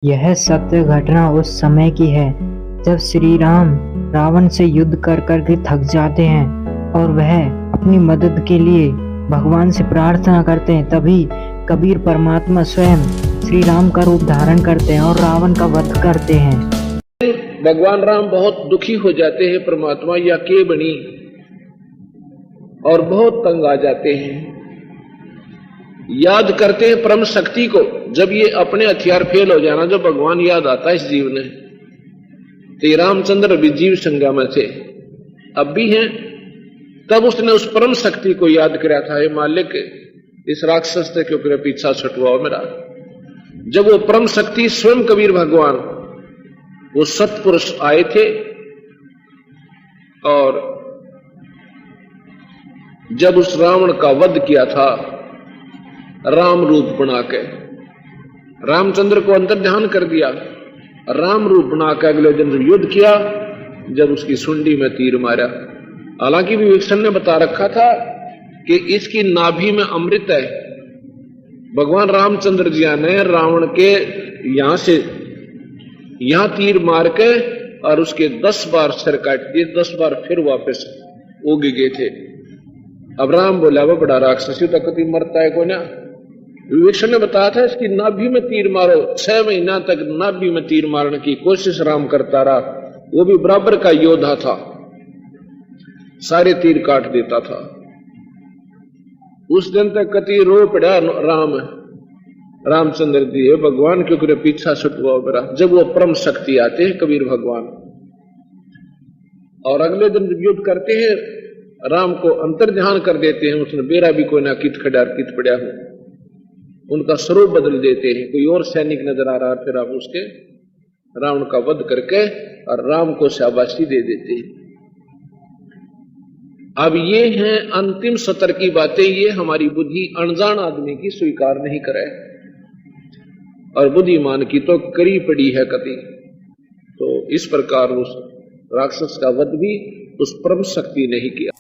यह सत्य घटना उस समय की है जब श्री राम रावण से युद्ध कर कर के थक जाते हैं और वह अपनी मदद के लिए भगवान से प्रार्थना करते हैं। तभी कबीर परमात्मा स्वयं श्री राम का रूप धारण करते हैं और रावण का वध करते हैं। भगवान राम बहुत दुखी हो जाते हैं, परमात्मा या के बनी, और बहुत तंग आ जाते हैं। याद करते हैं परम शक्ति को। जब ये अपने हथियार फेल हो जाना, जब भगवान याद आता है इस जीव ने, तो रामचंद्र भी जीव संज्ञा में थे, अब भी हैं। तब उसने उस परम शक्ति को याद किया था, हे मालिक इस राक्षस से क्यों करे पीछा छुटवाओ मेरा। जब वो परम शक्ति स्वयं कबीर भगवान वो सत्पुरुष आए थे, और जब उस रावण का वध किया था राम रूप बना के, रामचंद्र को अंतर्ध्यान कर दिया, राम रूप बना के अगले दिन युद्ध किया, जब उसकी सुंडी में तीर मारा। हालांकि विभीषण ने बता रखा था कि इसकी नाभि में अमृत है। भगवान रामचंद्र जी ने रावण के यहां से यहां तीर मार के और उसके 10 बार सिर काट दिए, 10 बार फिर वापस उग गए थे। अब राम बोला वो बड़ा राक्षसी तक कभी मरता है को ना। विभीषण ने बताया था इसकी नाभि में तीर मारो। 6 महीना तक नाभि में तीर मारने की कोशिश राम करता रहा, वो भी बराबर का योद्धा था, सारे तीर काट देता था। उस दिन तक कति रो पड़ा रामचंद्र जी, है भगवान क्यों करे पीछा छुटवाओ मेरा। जब वो परम शक्ति आते हैं कबीर भगवान, और अगले दिन युद्ध करते हैं, राम को अंतर्ध्यान कर देते हैं। उसने बेरा भी कोई ना कित खड़ा कित पड़ा हो, उनका स्वरूप बदल देते हैं। कोई और सैनिक नजर आ रहा, फिर आप उसके रावण का वध करके और राम को शाबाशी दे देते हैं। अब ये हैं अंतिम सत्र की बातें, ये हमारी बुद्धि अनजान आदमी की स्वीकार नहीं करे, और बुद्धिमान की तो करी पड़ी है कति। तो इस प्रकार उस राक्षस का वध भी उस परम शक्ति ने ही किया।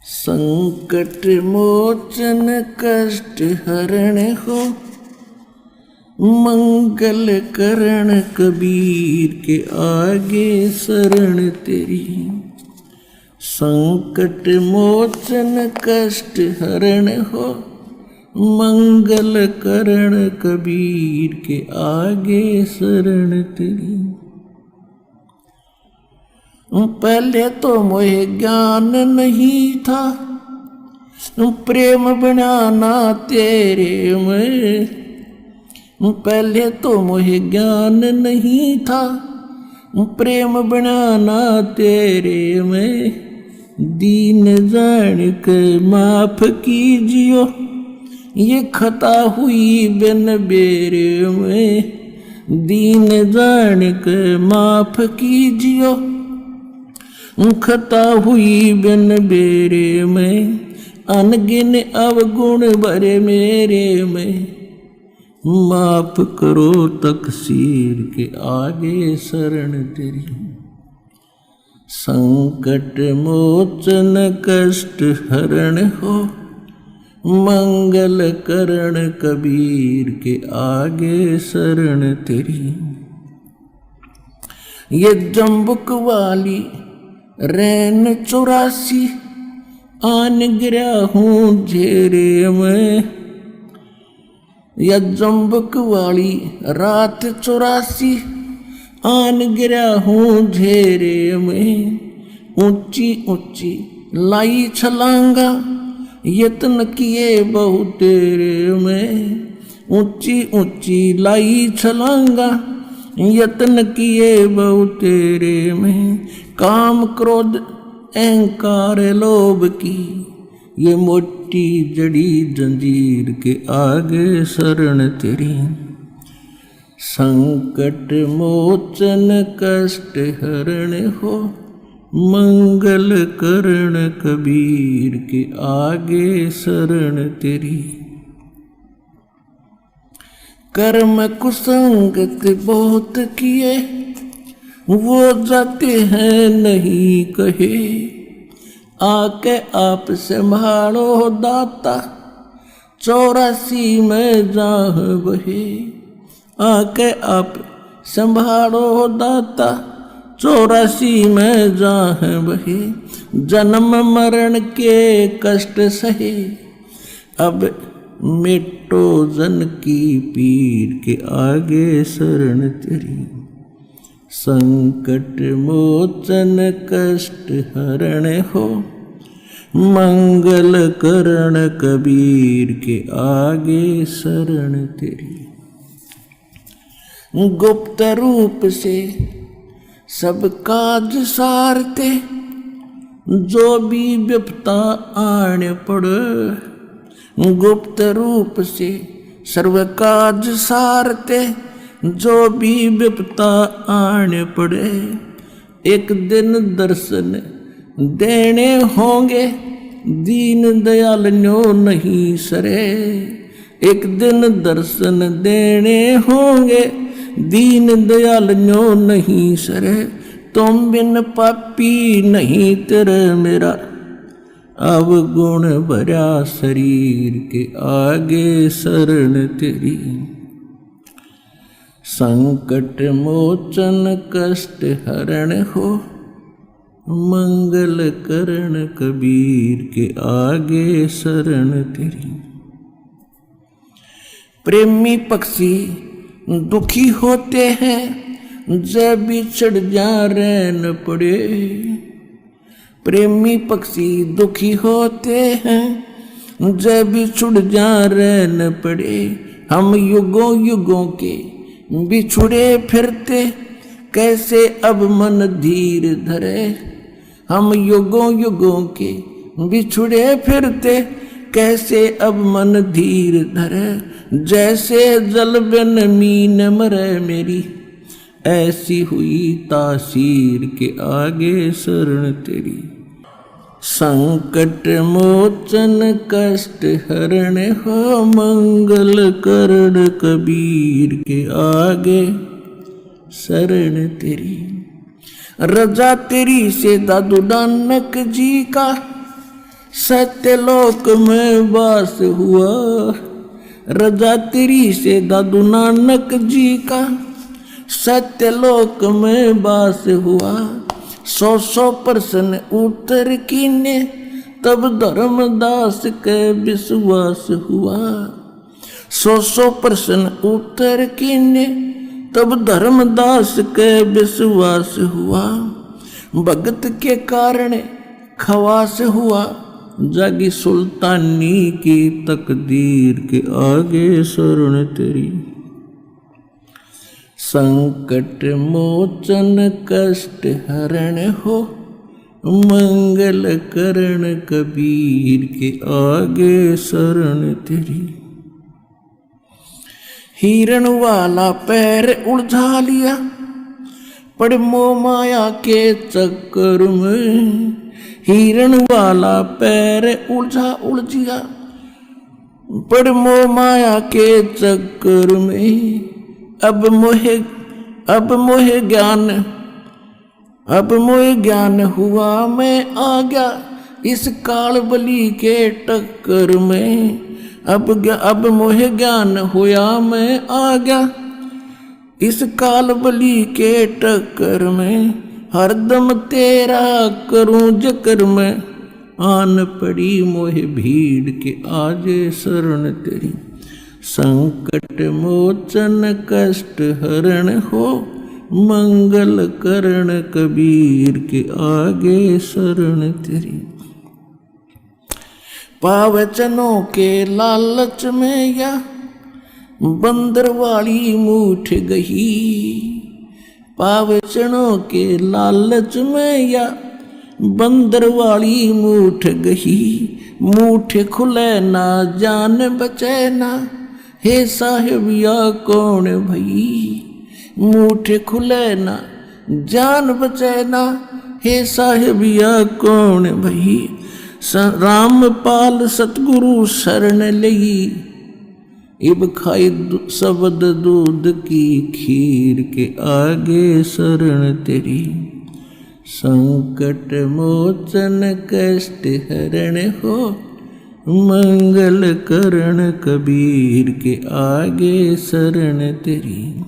संकट मोचन कष्ट हरण हो, मंगल करण कबीर के आगे शरण तेरी। संकट मोचन कष्ट हरण हो, मंगल करण कबीर के आगे शरण तेरी। पहले तो मोहे ज्ञान नहीं था, प्रेम बनाना तेरे में। पहले तो मोहे ज्ञान नहीं था, प्रेम बनाना तेरे में। दीन जान के माफ कीजियो, ये खता हुई बिन बेरे में। दीन जान के माफ कीजियो, खता हुई बिन बेरे में। अनगिन अवगुण भरे मेरे में, माफ करो तकसीर के आगे शरण तेरी। संकट मोचन कष्ट हरण हो, मंगल करण कबीर के आगे शरण तेरी। ये जम्बुक वाली रैन 84 आन गिरा हूँ झेरे में। या जम्बुक वाली रात 84 आन गिरा हूँ झेरे में। ऊंची ऊंची लाई छलांगा, यत्न किए बहुत तेरे में। ऊंची ऊंची लाई छलांगा, यत्न किए बहुत तेरे में। काम क्रोध अहंकार लोभ की, ये मोटी जड़ी जंजीर के आगे शरण तेरी। संकट मोचन कष्ट हरण हो, मंगल करण कबीर के आगे शरण तेरी। कर्म कुसंगत बहुत किए, वो जाते हैं नहीं कहे। आके आप संभालो दाता, 84 में जाह बहे। आके आप संभालो दाता। 84 में जाहे बहे, जन्म मरण के कष्ट सहे। अब मिटो जन की पीर के आगे शरण तेरी। संकट मोचन कष्ट हरण हो, मंगल करण कबीर के आगे शरण तेरी। गुप्त रूप से सब काज सारते, जो भी विपता आने पड़े। गुप्त रूप से सर्व काज सारते, जो भी विपता आने पड़े। एक दिन दर्शन देने होंगे, दीन दयाल न्यो नहीं सरे। एक दिन दर्शन देने होंगे, दीन दयाल न्यो नहीं सरे। तुम बिन पापी नहीं तेरे मेरा, अवगुण भरा शरीर के आगे शरण तेरी। संकट मोचन कष्ट हरण हो, मंगल करण कबीर के आगे शरण तेरी। प्रेमी पक्षी दुखी होते हैं, जब बिछड़ जा रहन पड़े। प्रेमी पक्षी दुखी होते हैं, जब बिछड़ जा रहन पड़े। हम युगों युगों के बिछुड़े फिरते, कैसे अब मन धीर धरे। हम युगों युगों के बिछुड़े फिरते, कैसे अब मन धीर धरे। जैसे जल बिन मीन मरे मेरी, ऐसी हुई तासीर के आगे शरण तेरी। संकट मोचन कष्ट हरण हो, मंगल करण कबीर के आगे शरण तेरी। रजा तेरी से दादू नानक जी का, सत्यलोक में वास हुआ। रजा तेरी से दादू नानक जी का, सत्यलोक में वास हुआ। 100 प्रश्न उत्तर कीने, तब धर्मदास के विश्वास हुआ। 100 प्रश्न उत्तर कीने, तब धर्मदास के विश्वास हुआ। भगत के कारण खवास हुआ, जागी सुल्तानी की तकदीर के आगे शरण तेरी। संकट मोचन कष्ट हरण हो, मंगल करण कबीर के आगे शरण तेरी। हिरण वाला पैर उलझा लिया, पड़ मोह माया के चक्कर में। हिरण वाला पैर उलझिया, पड़ मोह माया के चक्कर में। अब मोह ज्ञान हुआ, मैं आ गया इस काल बली के टक्कर में। अब मोह ज्ञान हुआ, मैं आ गया इस काल बली के टक्कर में। हरदम तेरा करूं जिक्र में, आन पड़ी मोह भीड़ के आजे शरण तेरी। संकट मोचन कष्ट हरण हो, मंगल करण कबीर के आगे शरण तेरी। पावचनों के लालच में या बंदर वाली मूठ गई। पावचनों के लालच में या बंदर वाली मूठ गई। मूठ खुले ना जान बचे ना, हे साहिब या कौन भई। मूठ खुले ना जान बचे ना, हे साहिब या कौन भई। रामपाल सतगुरु शरण लई, इब खाई शब्द दूध की खीर के आगे शरण तेरी। संकट मोचन कष्ट हरण हो, मंगल करण कबीर के आगे शरण तेरी।